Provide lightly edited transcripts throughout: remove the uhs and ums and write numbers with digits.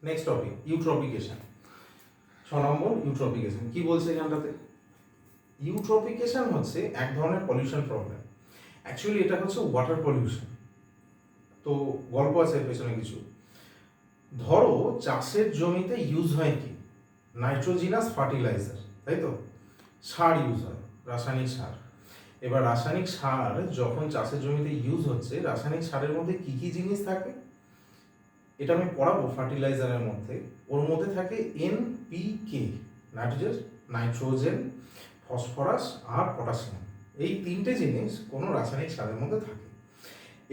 Next topic ইউট্রপিকেশন। 6 নম্বর ইউট্রপিকেশন। কি বলছে এখানটাতে? ইউট্রপিকেশন হচ্ছে এক ধরনের পলিউশন প্রবলেম। অ্যাকচুয়ালি এটা হচ্ছে ওয়াটার পলিউশন। তো গল্প আছে এর পেছনে কিছু। ধরো চাষের জমিতে ইউজ হয় কি, নাইট্রোজিনাস ফার্টিলাইজার, তাই তো, সার ইউজ হয়, রাসায়নিক সার। এবার রাসায়নিক সার যখন চাষের জমিতে ইউজ হচ্ছে, রাসায়নিক সারের মধ্যে কি কি জিনিস থাকে এটা আমি পড়াবো ফার্টিলাইজারের মধ্যে। ওর মধ্যে থাকে এনপিকে, নাইট্রোজেন, ফসফরাস আর পটাশিয়াম। এই তিনটে জিনিস কোনো রাসায়নিক সারের মধ্যে থাকে।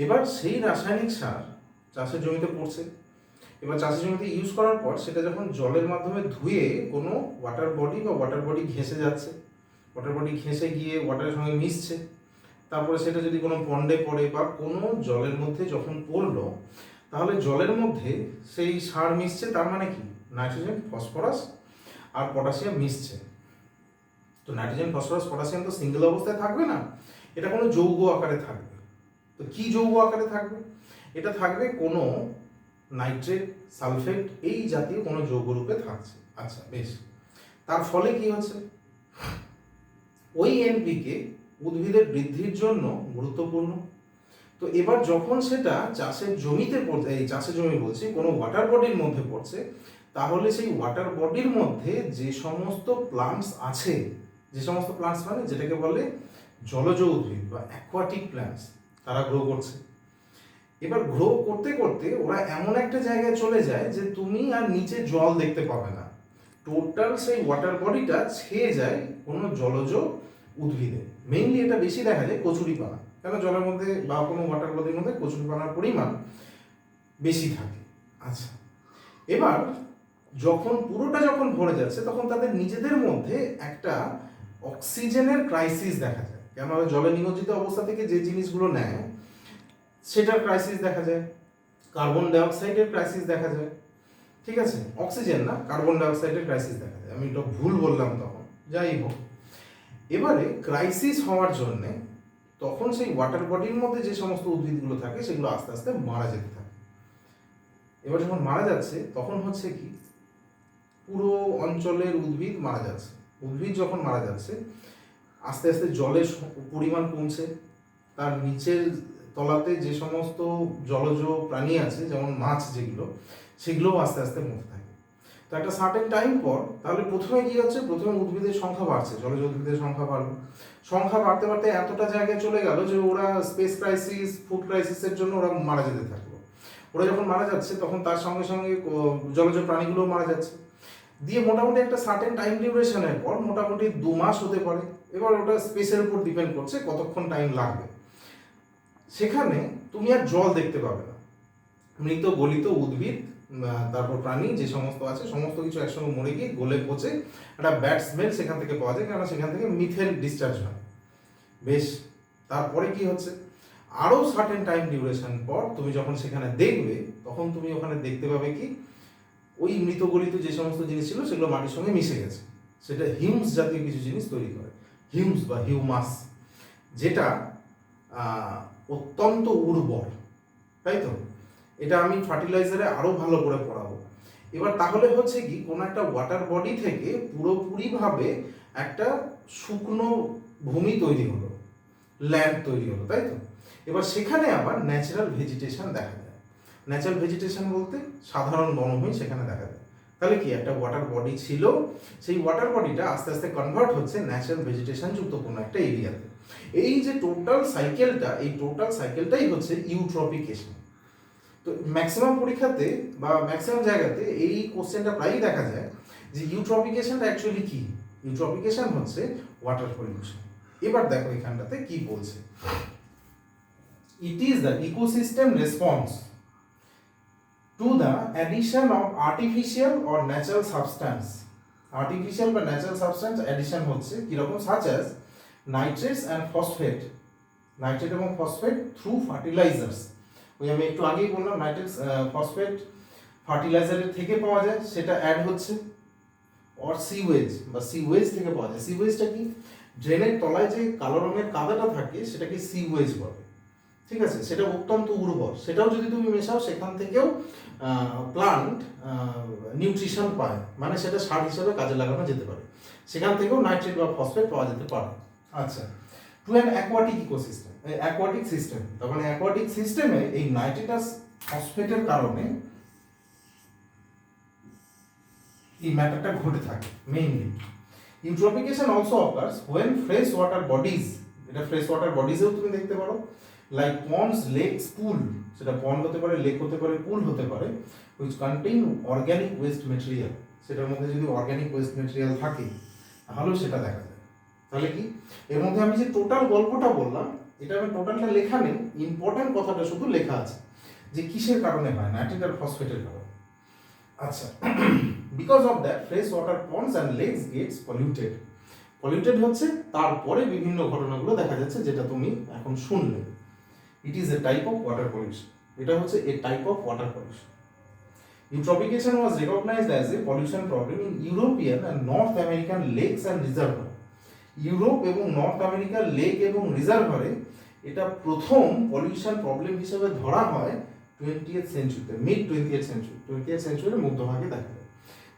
এবার সেই রাসায়নিক সার চাষের জমিতে পড়ছে। এবার চাষের জমিতে ইউজ করার পর সেটা যখন জলের মাধ্যমে ধুয়ে কোনো ওয়াটার বডি ঘেঁষে যাচ্ছে, ওয়াটার বডি ঘেঁষে গিয়ে ওয়াটারের সঙ্গে মিশছে, তারপরে সেটা যদি কোনো পন্ডে পড়ে বা কোনো জলের মধ্যে যখন পড়লো, তাহলে জলের মধ্যে সেই সার মিশছে। তার মানে কি, নাইট্রোজেন, ফসফরাস আর পটাশিয়াম মিশছে। তো নাইট্রোজেন, ফসফরাস, পটাশিয়াম তো সিঙ্গেল অবস্থায় থাকবে না, এটা কোনো যৌগ আকারে থাকবে। তো কি যৌগ আকারে থাকবে? এটা থাকবে কোনো নাইট্রেট, সালফেট, এই জাতীয় কোনো যৌগ রূপে থাকছে। আচ্ছা বেশ, তার ফলে কি হচ্ছে, ওই এনপিকে উদ্ভিদের বৃদ্ধির জন্য গুরুত্বপূর্ণ। তো এবার যখন সেটা চাষের জমিতে পড়ছে, এই চাষের জমি বলছি, কোনো ওয়াটার বডির মধ্যে পড়ছে, তাহলে সেই ওয়াটার বডির মধ্যে যে সমস্ত প্লান্টস আছে, যে সমস্ত প্লান্টস মানে যেটাকে বলে জলজ উদ্ভিদ বা অ্যাকোয়াটিক প্ল্যান্টস, তারা গ্রো করছে। এবার গ্রো করতে করতে ওরা এমন একটা জায়গায় চলে যায় যে তুমি আর নিচে জল দেখতে পাবে না, টোটাল সেই ওয়াটার বডিটা ছেয়ে যায় কোনো জলজ উদ্ভিদে। মেইনলি এটা বেশি দেখা যায় কচুরিপানা, কেন জলের মধ্যে বা কোনো ওয়াটার বডির মধ্যে কচুরিপানার পরিমাণ বেশি থাকে। আচ্ছা, এবার পুরোটা যখন ভরে যাচ্ছে, তখন তাদের নিজেদের মধ্যে একটা অক্সিজেনের ক্রাইসিস দেখা যায়। কেন জলে নিমজ্জিত অবস্থা থেকে যে জিনিসগুলো নেয় সেটার ক্রাইসিস দেখা যায়, কার্বন ডাইঅক্সাইডের ক্রাইসিস দেখা যায়, ঠিক আছে, অক্সিজেন না, কার্বন ডাইঅক্সাইডের ক্রাইসিস দেখা যায়। আমি এটা ভুল বললাম তখন, যাই হোক। এবারে ক্রাইসিস হওয়ার জন্যে তখন সেই ওয়াটার বডির মধ্যে যে সমস্ত উদ্ভিদগুলো থাকে সেগুলো আস্তে আস্তে মারা যেতে থাকে। এবার যখন মারা যাচ্ছে তখন হচ্ছে কি, পুরো অঞ্চলের উদ্ভিদ মারা যাচ্ছে। উদ্ভিদ যখন মারা যাচ্ছে, আস্তে আস্তে জলের পরিমাণ কমছে, তার নিচের তলাতে যে সমস্ত জলজ প্রাণী আছে, যেমন মাছ যেগুলো, সেগুলোও আস্তে আস্তে মরতে থাকে। তো একটা সার্টেন টাইম পর তাহলে প্রথমে কি হচ্ছে, প্রথমে উদ্ভিদের সংখ্যা বাড়ছে, জলজ উদ্ভিদের সংখ্যা বাড়লো, সংখ্যা বাড়তে বাড়তে এতটা জায়গায় চলে গেল যে ওরা স্পেস ক্রাইসিস, ফুড ক্রাইসিসের জন্য ওরা মারা যেতে থাকলো। ওরা যখন মারা যাচ্ছে তখন তার সঙ্গে সঙ্গে জলজ প্রাণীগুলোও মারা যাচ্ছে। দিয়ে মোটামুটি একটা সার্টেন টাইম ডিউরেশনের পর, মোটামুটি 2 মাস হতে পারে, এবার ওটা স্পেসের উপর ডিপেন্ড করছে কতক্ষণ টাইম লাগবে, সেখানে তুমি আর জল দেখতে পাবে না। মৃত গলিত উদ্ভিদ, তারপর প্রাণী যে সমস্ত আছে, সমস্ত কিছু একসঙ্গে মরে গিয়ে গলে পচে একটা ব্যাড স্মেল সেখান থেকে পাওয়া যায়, কারণ সেখান থেকে মিথেন ডিসচার্জ হয়। বেশ, তারপরে কি হচ্ছে, আরও সার্টেন টাইম ডিউরেশন পর তুমি যখন সেখানে দেখবে, তখন তুমি ওখানে দেখতে পাবে কি, ওই মৃত গলিত যে সমস্ত জিনিস ছিল সেগুলো মাটির সঙ্গে মিশে গেছে। সেটা হিউমস জাতীয় কিছু জিনিস তৈরি করে, হিউমস বা হিউমাস, যেটা অত্যন্ত উর্বর, তাই তো। এটা আমি ফার্টিলাইজারে আরও ভালো করে পড়াবো। এবার তাহলে হচ্ছে কি, কোনো একটা ওয়াটার বডি থেকে পুরোপুরিভাবে একটা শুকনো ভূমি তৈরি হলো, ল্যান্ড তৈরি হলো, তাই তো। এবার সেখানে আবার ন্যাচারাল ভেজিটেশন দেখা যায়। ন্যাচারাল ভেজিটেশন বলতে সাধারণ বনভূমি সেখানে দেখা যায়। তাহলে কি, একটা ওয়াটার বডি ছিল, সেই ওয়াটার বডিটা আস্তে আস্তে কনভার্ট হচ্ছে ন্যাচারাল ভেজিটেশন যুক্ত কোনো একটা এরিয়াতে। এই যে টোটাল সাইকেলটা, এই টোটাল সাইকেলটাই হচ্ছে ইউট্রপিকেশন। তো ম্যাক্সিমাম পরীক্ষাতে বা ম্যাক্সিমাম জায়গাতে এই কোশ্চেনটা প্রায়ই দেখা যায় যে ইউট্রপিকেশনটা অ্যাকচুয়ালি কি। ইউট্রপিকেশন হচ্ছে ওয়াটার পলিউশন। এবার দেখো এখানটাতে কি বলছে, it is the ecosystem response to the addition of artificial or natural substance. Artificial বা ন্যাচারাল সাবস্ট্যান্স অ্যাডিশন হচ্ছে কীরকম, such as nitrates and phosphate, nitrate এবং ফসফেট থ্রু ফার্টিলাইজার্স। ওই আমি একটু আগেই বললাম, নাইট্রেটস ফসফেট ফার্টিলাইজারের থেকে পাওয়া যায়, সেটা অ্যাড হচ্ছে, অর সিওয়েজ বা সিওয়েজ থেকে পাওয়া যায়। সিওয়েজটা কি, ড্রেনের তলায় যে কালো রঙের কাদাটা থাকে সেটাকে সিওয়েজ বলে, ঠিক আছে, সেটা অত্যন্ত উর্বর, সেটাও যদি তুমি মেশাও সেখান থেকেও প্লান্ট নিউট্রিশন পায়, মানে সেটা সার হিসেবে কাজে লাগানো যেতে পারে, সেখান থেকেও নাইট্রেট বা ফসফেট পাওয়া যেতে পারে। আচ্ছা, to an aquatic ecosystem, aquatic system, তখন অ্যাকোয়াটিক সিস্টেমে এই নাইট্রেটাস ফসফেটের কারণে এই ম্যাটারটা ঘটে থাকে mainly. Eutrophication also occurs when fresh water bodies, এটা ফ্রেশ ওয়াটার বডিজেও তুমি দেখতে পারো, লাইক পন্ডস, লেকস, পুল, সেটা পন্ড হতে পারে, লেক হতে পারে, পুল হতে পারে, which contain organic waste material, সেটার মধ্যে যদি অর্গ্যানিক ওয়েস্ট মেটেরিয়াল থাকে তাহলেও সেটা দেখা যায়। তাহলে কি এর মধ্যে আমি যে টোটাল গল্পটা বললাম, এটা আমি টোটালটা লেখা নেই, ইম্পর্টেন্ট কথাটা শুধু লেখা আছে যে কিসের কারণে হয়, নাইট্রেট আর ফসফেটের কারণে। আচ্ছা, because of that fresh water ponds and lakes gets polluted, polluted হচ্ছে, তারপরে বিভিন্ন ঘটনাগুলো দেখা যাচ্ছে যেটা তুমি এখন শুনলে। It is a type of water pollution, এটা হচ্ছে a type of water pollution. Eutrophication was recognised as a pollution problem in European and North American lakes and reservoir. Europe এবং নর্থ আমেরিকার লেক এবং রিজার্ভারে এটা প্রথম পলিউশন প্রবলেম হিসেবে ধরা হয় 20th সেঞ্চুরিতে, মিড 20th সেঞ্চুরির মধ্যভাগে দেখা যায়।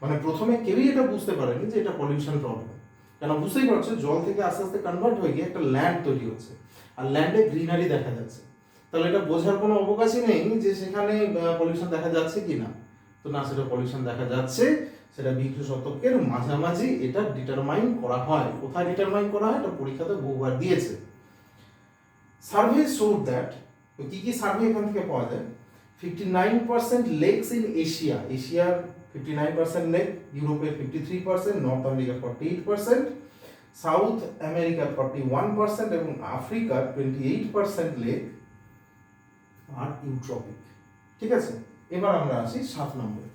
মানে প্রথমে কেউই এটা বুঝতে পারেনি যে এটা পলিউশন প্রবলেম, কেন বুঝতেই পারছো, জল থেকে আস্তে আস্তে কনভার্ট হয়ে গিয়ে একটা ল্যান্ড তৈরি হচ্ছে, আর ল্যান্ডে গ্রিনারি দেখা যাচ্ছে, তাহলে এটা বোঝার কোনো অবকাশই নেই যে সেখানে পলিউশন দেখা যাচ্ছে কি না। তো না, সেটা পলিউশন দেখা যাচ্ছে, সেটা 20 শতকের মাঝামাঝি এটা ডিটারমাইন করা হয়। কোথায় ডিটারমাইন করা হয়, এটা পরীক্ষাতে বহুবার দিয়েছে। সার্ভে শোড দ্যাট, তো কি কি সার্ভে এখান থেকে পাওয়া যায়, 59% লেকস ইন এশিয়া, এশিয়ার 59% লেক, ইউরোপের 53%, নর্থ আমেরিকার 48%, সাউথ আমেরিকার 41% এবং আফ্রিকার 28% লেক আর ইউট্রপিক। ঠিক আছে, এবার আমরা আসি 7 নম্বরে।